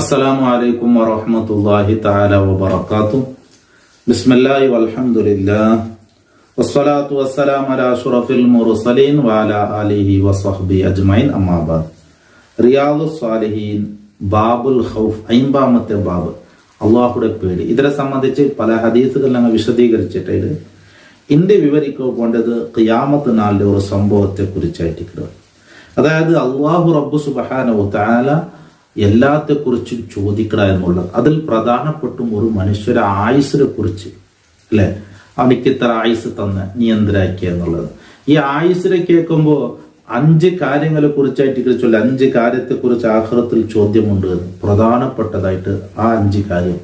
അസ്സലാമു അലൈക്കും വറഹ്മത്തുള്ളാഹി തആല വബറകാതുഹു. ബിസ്മില്ലാഹി വൽഹംദുലില്ലാഹ് വസ്സലാത്തു വസ്സലാമു അലാ അഷ്റഫിൽ മുർസലീൻ വഅലാ ആലിഹി വസഹ്ബിഹി അജ്മഈൻ. അമ്മാ ബഅദ്. റിയാദുസ് സ്വാലിഹീൻ ബാബുൽ ഖൗഫ്, 50-ാമത്തെ ബാബ്, അള്ളാഹുടെ പേടി. ഇതിനെ സംബന്ധിച്ച് പല ഹദീസുകൾ ഞങ്ങൾ വിശദീകരിച്ചിട്ട് ഇന്ത്യ വിവരിക്കുക പോണ്ടത് ഖിയാമത്ത് നാളിലെ ഒരു സംഭവത്തെ കുറിച്ചായിട്ട്. അതായത് അള്ളാഹു റബ്ബു സുബ്ഹാനഹു വ തആല എല്ലാത്തെ കുറിച്ചും ചോദിക്കട എന്നുള്ളത്. അതിൽ പ്രധാനപ്പെട്ടും ഒരു മനുഷ്യരെ ആയുസ്സിനെ കുറിച്ച്, അല്ലെ, അവനിക്ക് ഇത്ര ആയുസ് തന്ന നീ എന്തിനാക്കിയ എന്നുള്ളത്. ഈ ആയുസ്സിനെ കേൾക്കുമ്പോൾ 5 കാര്യങ്ങളെ കുറിച്ചായിട്ട് ചൊല്ലി 5 കാര്യത്തെ കുറിച്ച് ആഖിറത്തിൽ ചോദ്യമുണ്ട്. പ്രധാനപ്പെട്ടതായിട്ട് ആ 5 കാര്യം,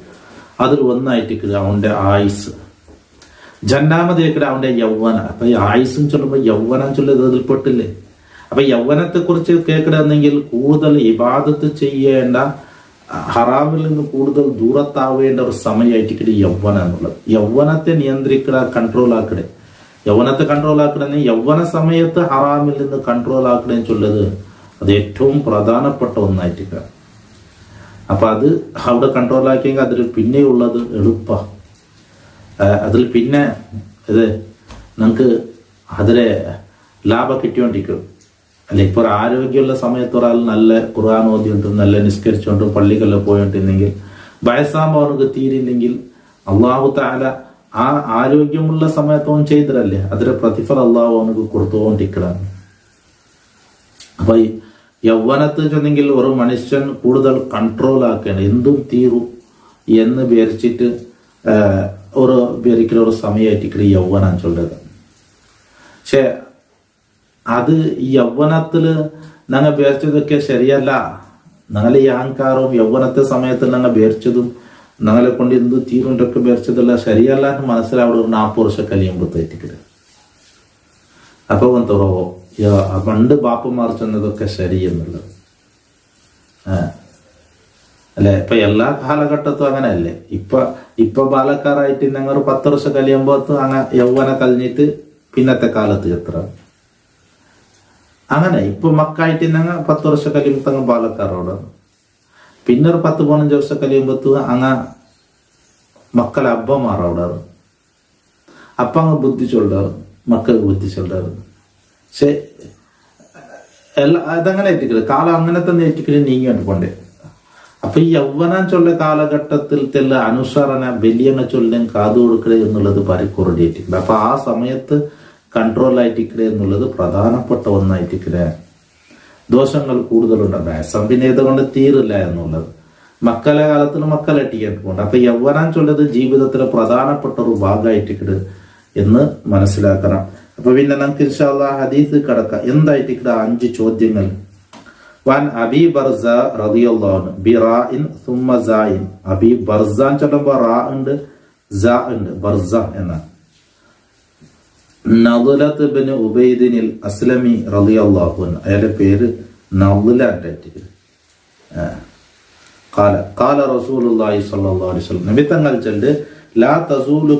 അതിൽ ഒന്നായിട്ട് അവന്റെ ആയുസ്, രണ്ടാമതേക്കിടെ അവന്റെ യൗവന. അപ്പൊ ഈ ആയുസ്സും ചൊല്ലുമ്പോൾ യൗവനം ചൊല്ലിയത് അതിൽ പെട്ടില്ലേ? അപ്പൊ യൗവനത്തെ കുറിച്ച് കേൾക്കണമെങ്കിൽ കൂടുതൽ ഇബാദത്ത് ചെയ്യേണ്ട, ഹറാമിൽ നിന്ന് കൂടുതൽ ദൂരത്താവേണ്ട ഒരു സമയമായിട്ട് യൗവനം എന്നുള്ളത്. യൗവനത്തെ നിയന്ത്രിക്കുക, കൺട്രോൾ ആക്കണേ. യൗവനത്തെ കൺട്രോൾ ആക്കണമെങ്കിൽ യൗവന സമയത്ത് ഹറാമിൽ നിന്ന് കൺട്രോൾ ആക്കണേന്ന് ചൊല്ലത് അത് ഏറ്റവും പ്രധാനപ്പെട്ട ഒന്നായിട്ട്. അപ്പൊ അത് അവിടെ കൺട്രോൾ ആക്കിയെങ്കിൽ അതിൽ പിന്നെയുള്ളത് എളുപ്പ. അതിൽ പിന്നെ ഇത് നമുക്ക് അതിലെ ലാഭം കിട്ടിക്കൊണ്ടിരിക്കും. അല്ലെ, ഇപ്പൊ ആരോഗ്യമുള്ള സമയത്ത് ഒരാൾ നല്ല ഖുർആൻ ഓതിയിട്ടും നല്ല നിസ്കരിച്ചുകൊണ്ടും പള്ളികളിൽ പോയിട്ടുണ്ടെങ്കിൽ വയസ്സാകുമ്പോൾ അവർക്ക് തീരില്ലെങ്കിൽ അള്ളാഹു തആല ആ ആരോഗ്യമുള്ള സമയത്തോളം ചെയ്തരല്ലേ, അതിന്റെ പ്രതിഫലം അള്ളാഹു അവനക്ക് കൊടുത്തുകൊണ്ടിരിക്കണം. അപ്പൊ ഈ യൗവനത്ത് ചെന്നെങ്കിൽ ഒരു മനുഷ്യൻ കൂടുതൽ കൺട്രോൾ ആക്കണം, എന്തും തീരും എന്ന് വിചാരിച്ചിട്ട് ഒരിക്കലും ഒരു സമയമായിട്ട് യൗവനം ചൊല്ലത്. പക്ഷെ അത് ഈ യൗവനത്തില് ഞങ്ങൾ വിചാരിച്ചതൊക്കെ ശരിയല്ല. ഞങ്ങൾ ഈ അഹങ്കാരവും യൗവനത്തെ സമയത്ത് ഞങ്ങൾ വിചാരിച്ചതും ഞങ്ങളെ കൊണ്ട് എന്ത് തീരുണ്ടൊക്കെ വിചാരിച്ചതല്ല ശരിയല്ല എന്ന് മനസ്സിലാവിടെ ഒരു 40 വർഷം കഴിയുമ്പോഴത്തേക്ക്. അപ്പൊ എന്തോ പണ്ട് ബാപ്പന്മാർ ചെന്നതൊക്കെ ശരിയെന്നുള്ളത് അല്ലെ. ഇപ്പൊ എല്ലാ കാലഘട്ടത്തും അങ്ങനെയല്ലേ. ഇപ്പൊ ബാലക്കാരായിട്ട് ഞങ്ങൾ 10 വർഷം കഴിയുമ്പോ അങ്ങനെ യൗവന കഴിഞ്ഞിട്ട് പിന്നത്തെ കാലത്ത് എത്ര അങ്ങനെ. ഇപ്പൊ മക്കായിട്ട് ഞങ്ങൾ 10 വർഷം കഴിയുമ്പോ തങ്ങ ബാലക്കാരോട്, പിന്നെ ഒരു 10-15 വർഷം കഴിയുമ്പോ അങ്ങ മക്കളെ അബ്ബമാറോടാറ്. അപ്പ അങ്ങ് ബുദ്ധി ചൊല്ലാറ്, മക്കൾക്ക് ബുദ്ധി ചൊല്ലാറ്. പക്ഷെ അതങ്ങനെ എത്തിക്കല് കാലം അങ്ങനെ തന്നെ എത്തിക്കല് നീങ്ങിയാണ് പോണ്ടേ. അപ്പൊ ഈ യൗവനം ചൊല്ല കാലഘട്ടത്തിൽ തെല്ല അനുസരണ ബലിയങ്ങ ചൊല്ലാൻ കാതു കൊടുക്കല് എന്നുള്ളത് പരിക്കുറടി എത്തിക്കല്. അപ്പൊ ആ സമയത്ത് കൺട്രോൾ ആയിട്ടിക്കല് എന്നുള്ളത് പ്രധാനപ്പെട്ട ഒന്നായിട്ടിക്കല്. ദോഷങ്ങൾ കൂടുതലുണ്ട്, സംവിനേത കൊണ്ട് തീരില്ല എന്നുള്ളത്. മക്കളെ കാലത്തിന് മക്കളെ എട്ടിക്കാൻ പോകണ്ട. അപ്പൊ യൗവനം ചൊല്ലത് ജീവിതത്തിലെ പ്രധാനപ്പെട്ട ഒരു ഭാഗമായിട്ടിക്കല് എന്ന് മനസ്സിലാക്കണം. അപ്പൊ പിന്നെ നമുക്ക് ഇൻഷാ അല്ലാഹ് ഹദീസ് കടക്കാം. എന്തായിട്ടിക്കട 5 ചോദ്യങ്ങൾ. വൻ അബി ബർസ റളിയല്ലാഹു അൻഹു ബിറാഇൻ സുമ്മ സായിൻ. അബി ബർസാൻ ചൊല്ലുമ്പോ റാ ഉണ്ട്, സാ ഉണ്ട്, ബർസ എന്ന. നദ്ലത്ത് ഇബ്നു ഉബൈദിനിൽ അസ്ലമി റളിയല്ലാഹു അൻഹു, അയാളുടെ പേര് നദ്ലറ്റായിട്ട്. ഖാല റസൂലുള്ളാഹി സ്വല്ലല്ലാഹു അലൈഹി വസല്ലം, നബി തങ്ങൾ ചൊല്ല്, ലാ തസൂലു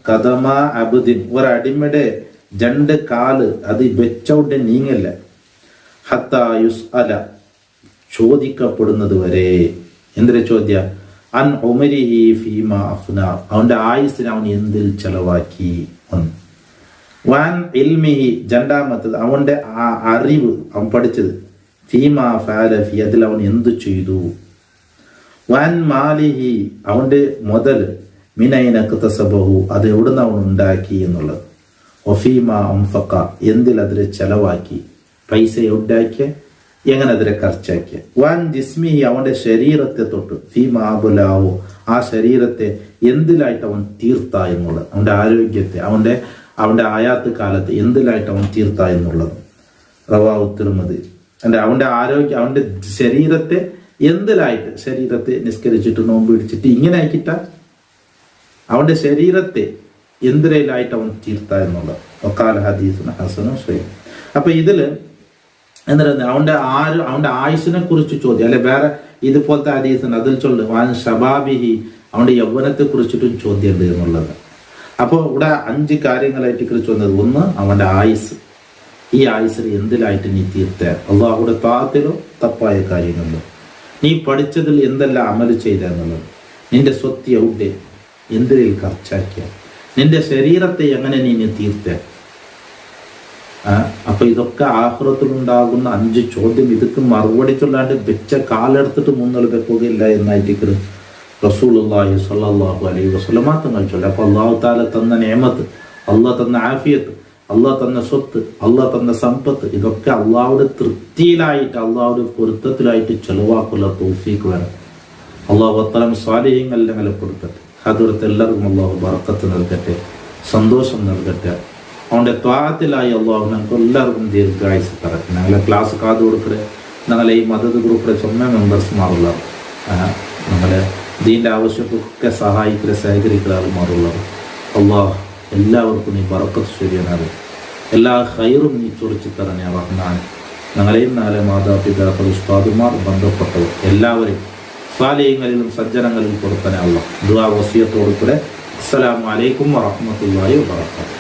ഖദമ അബ്ദിൻ, ഒരടിമയുടെ 2 കാല് അത് വെച്ചോണ്ട് നീങ്ങല്ല. ഹത്താ യുസ്അല, ചോദിക്കപ്പെടുന്നത് വരെ. എന്തൊരു ചോദ്യ? അൻ ഉമരിഹി ഫീമാ അഫ്ന, അവന്റെ ആയുസ്സിന് അവൻ എന്തിൽ ചെലവാക്കി. വാൻ ഇൽമിഹി, രണ്ടാമത്തത് അവന്റെ അറിവ്, അവൻ പഠിച്ചത്. ഫീമാ ഫഅല ഫീ, അതിൽ അവൻ എന്ത് ചെയ്തു. വാൻ മാലിഹി, അവന്റെ മുതൽ. മിനൈന ഇക്തസബഹു, അത് എവിടുന്ന് അവൻ ഉണ്ടാക്കി എന്നുള്ളത്. വഫീമാ അൻഫഖ, എന്തിൽ അതിൽ ചെലവാക്കി, പൈസ ഉണ്ടാക്കിയ, എങ്ങനെ അതിനെ ఖర్చాക്കിയ. വാൻ ജിസ്മിഹി, അവന്റെ ശരീരത്തെ തൊട്ട്. ഫീമാ അബ്ലാഹു, ആ ശരീരത്തെ എന്തിലായിട്ട് അവൻ തീർത്ത എന്നുള്ളത്. അവന്റെ ആരോഗ്യത്തെ, അവന്റെ ആയാത്ത് കാലത്ത് എന്തിലായിട്ട് അവൻ തീർത്ത എന്നുള്ളത്. റവാഹു തിർമിദി. അവന്റെ ആരോഗ്യം, അവന്റെ ശരീരത്തെ എന്തിലായിട്ട്, ശരീരത്തെ നിസ്കരിച്ചിട്ട് നോമ്പ് പിടിച്ചിട്ട് ഇങ്ങനെ ആക്കിട്ട അവന്റെ ശരീരത്തെ എന്തിലായിട്ട് അവൻ തീർത്ത എന്നുള്ളത്. വഖാല ഹദീസുൻ ഹസനുൻ സ്വഹീഹ്. അപ്പൊ ഇതില് എന്താ അവന്റെ ആയുസിനെ കുറിച്ച് ചോദ്യം, അല്ലെ വേറെ ഇതുപോലത്തെ ഹദീസുണ്ട്, അതിൽ ചൊല്ല് വാൻ ഷബാബിഹി, അവന്റെ യൗവനത്തെ കുറിച്ചിട്ടും ചോദ്യം ഉണ്ട് എന്നുള്ളത്. അപ്പോൾ ഇവിടെ 5 കാര്യങ്ങളായിട്ട് ചോദിച്ചത്. ഒന്ന്, അവന്റെ ആയുസ്. ഈ ആയുസ്സിൽ എന്തിലായിട്ട് നീ തീർത്ത, അള്ളാഹുടെ താത്തിലോ തപ്പായ കാര്യങ്ങളിലോ. നീ പഠിച്ചതിൽ എന്തെല്ലാം അമല് ചെയ്ത എന്നുള്ളത്, നിന്റെ സ്വത്ത് എവിടെ എന്തിൽ ഖർച്ചാക്കിയ, നിന്റെ ശരീരത്തെ എങ്ങനെ നീ തീർത്ത. അപ്പൊ ഇതൊക്കെ ആഖിറത്തിലുണ്ടാകുന്ന 5 ചോദ്യം. ഇതൊക്കെ മറുപടി ചൊല്ലാണ്ട് വെച്ച കാലെടുത്തിട്ട് മുന്നോട്ട് വെക്കുകയില്ല എന്നായിട്ട് റസൂലുള്ളാഹി സ്വല്ലല്ലാഹു അലൈഹി വസല്ലം തങ്ങൾ ചൊല്ലി. അപ്പൊ അല്ലാഹു തആല തന്ന നിഅമത്ത്, അല്ലാഹ് തന്ന ആഫിയത്ത്, അല്ലാഹ് തന്ന സ്വത്ത്, അല്ലാഹ് തന്ന സമ്പത്ത്, ഇതൊക്കെ അള്ളാഹുടെ തൃപ്തിയിലായിട്ട് അള്ളാഹുടെ പൊരുത്തത്തിലായിട്ട് ചെലവാക്കുള്ള തൗഫീഖ് വേണം. അള്ളാഹു അത്തരം സ്വാലിഹ്യങ്ങളെല്ലാം നിലപ്പെടുത്തട്ടെ. ഹദ്റത്ത് എല്ലാവർക്കും അള്ളാഹു ബറക്കത്ത് നൽകട്ടെ, സന്തോഷം നൽകട്ടെ. അവൻ്റെ ത്വാഅത്തിലായി അള്ളാഹു ഞങ്ങൾക്ക് എല്ലാവർക്കും ദീർഘായുസ് തരട്ടെ. ഞങ്ങളെ ക്ലാസ് കാത് കൊടുക്കട്ടെ. ഞങ്ങളെ ഈ മദത് ഗ്രൂപ്പിലെ ചുമ മെമ്പേഴ്സ്മാരുള്ള ഞങ്ങളെ ദീൻ്റെ ആവശ്യക്കൊക്കെ സഹായിക്കൽ സഹകരിക്കലാറുമാറുള്ളത് അള്ളാഹ് എല്ലാവർക്കും നീ ബറക്കത്ത് ശരിയാണത്. എല്ലാ ഖൈറും നീ ചൊറിച്ചു തരണേ റഹ്മാൻ. ഞങ്ങളെയും നാളെ മാതാപിതാക്കൾ, ഉസ്താദുമാർ, ബന്ധപ്പെട്ടവർ എല്ലാവരെയും സ്വാലിഹ്യങ്ങളിലും സജ്ജനങ്ങളിലും കൊടുക്കണേ അള്ളാഹ്. ദുആ വസിയത്തോടു കൂടെ അസ്സലാമു അലൈക്കും വറഹ്മത്തുള്ളാഹി വബറകാതുഹു.